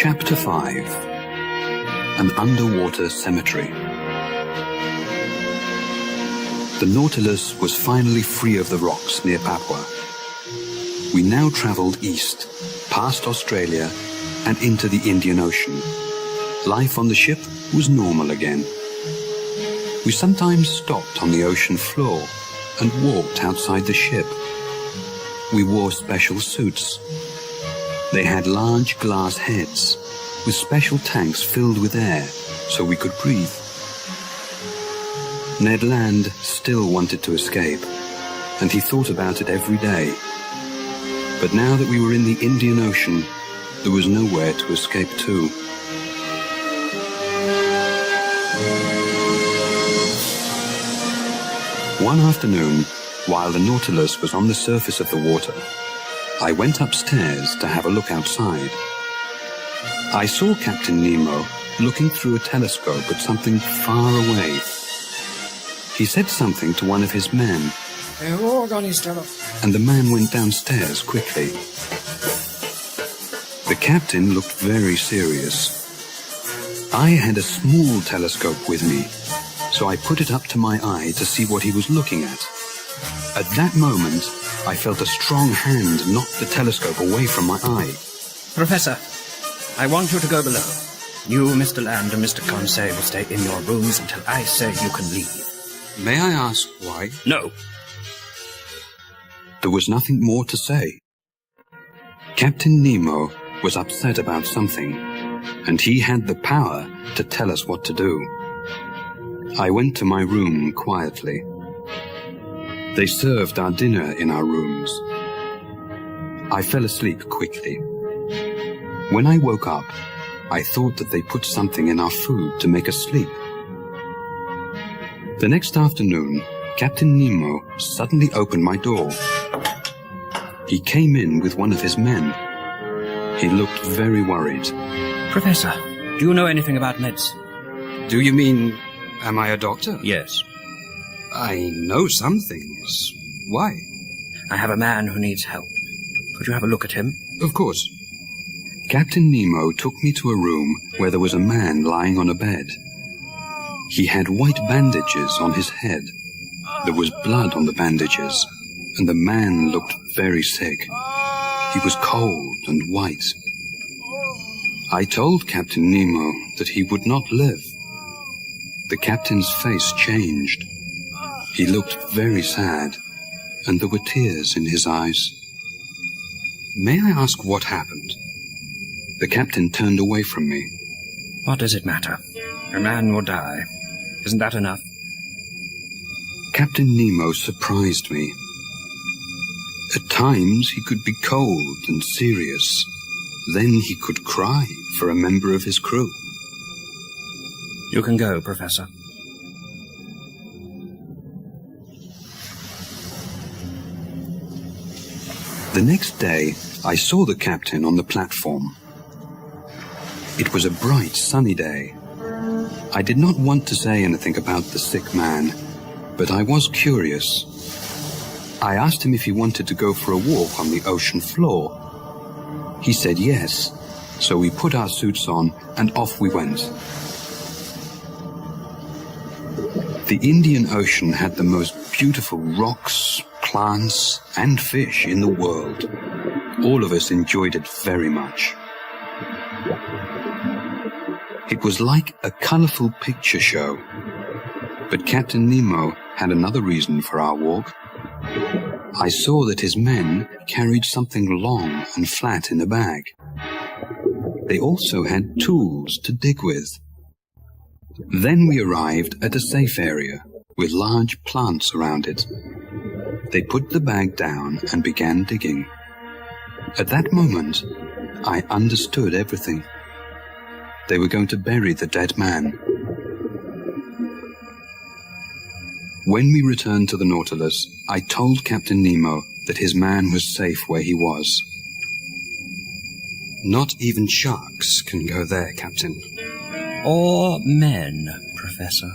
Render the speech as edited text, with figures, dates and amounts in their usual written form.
Chapter 5. An Underwater Cemetery. The Nautilus was finally free of the rocks near Papua. We now travelled east, past Australia, and into the Indian Ocean. Life on the ship was normal again. We sometimes stopped on the ocean floor and walked outside the ship. We wore special suits. They had large glass heads with special tanks filled with air so we could breathe. Ned Land still wanted to escape, and he thought about it every day. But now that we were in the Indian Ocean, there was nowhere to escape to. One afternoon, while the Nautilus was on the surface of the water, I went upstairs to have a look outside. I saw Captain Nemo looking through a telescope at something far away. He said something to one of his men, and the man went downstairs quickly. The captain looked very serious. I had a small telescope with me, so I put it up to my eye to see what he was looking at. At that moment, I felt a strong hand knock the telescope away from my eye. Professor, I want you to go below. You, Mr. Land, and Mr. Conseil will stay in your rooms until I say you can leave. May I ask why? No. There was nothing more to say. Captain Nemo was upset about something, and he had the power to tell us what to do. I went to my room quietly. They served our dinner in our rooms. I fell asleep quickly. When I woke up, I thought that they put something in our food to make us sleep. The next afternoon, Captain Nemo suddenly opened my door. He came in with one of his men. He looked very worried. Professor, do you know anything about meds? Do you mean, am I a doctor? Yes. I know some things. Why? I have a man who needs help. Could you have a look at him? Of course. Captain Nemo took me to a room where there was a man lying on a bed. He had white bandages on his head. There was blood on the bandages, and the man looked very sick. He was cold and white. I told Captain Nemo that he would not live. The captain's face changed. He looked very sad, and there were tears in his eyes. May I ask what happened? The captain turned away from me. What does it matter? A man will die. Isn't that enough? Captain Nemo surprised me. At times he could be cold and serious. Then he could cry for a member of his crew. You can go, Professor. The next day, I saw the captain on the platform. It was a bright, sunny day. I did not want to say anything about the sick man, but I was curious. I asked him if he wanted to go for a walk on the ocean floor. He said yes, so we put our suits on and off we went. The Indian Ocean had the most beautiful rocks, plants, and fish in the world. All of us enjoyed it very much. It was like a colorful picture show. But Captain Nemo had another reason for our walk. I saw that his men carried something long and flat in a bag. They also had tools to dig with. Then we arrived at a safe area with large plants around it. They put the bag down and began digging. At that moment, I understood everything. They were going to bury the dead man. When we returned to the Nautilus, I told Captain Nemo that his man was safe where he was. Not even sharks can go there, Captain. Or men, Professor.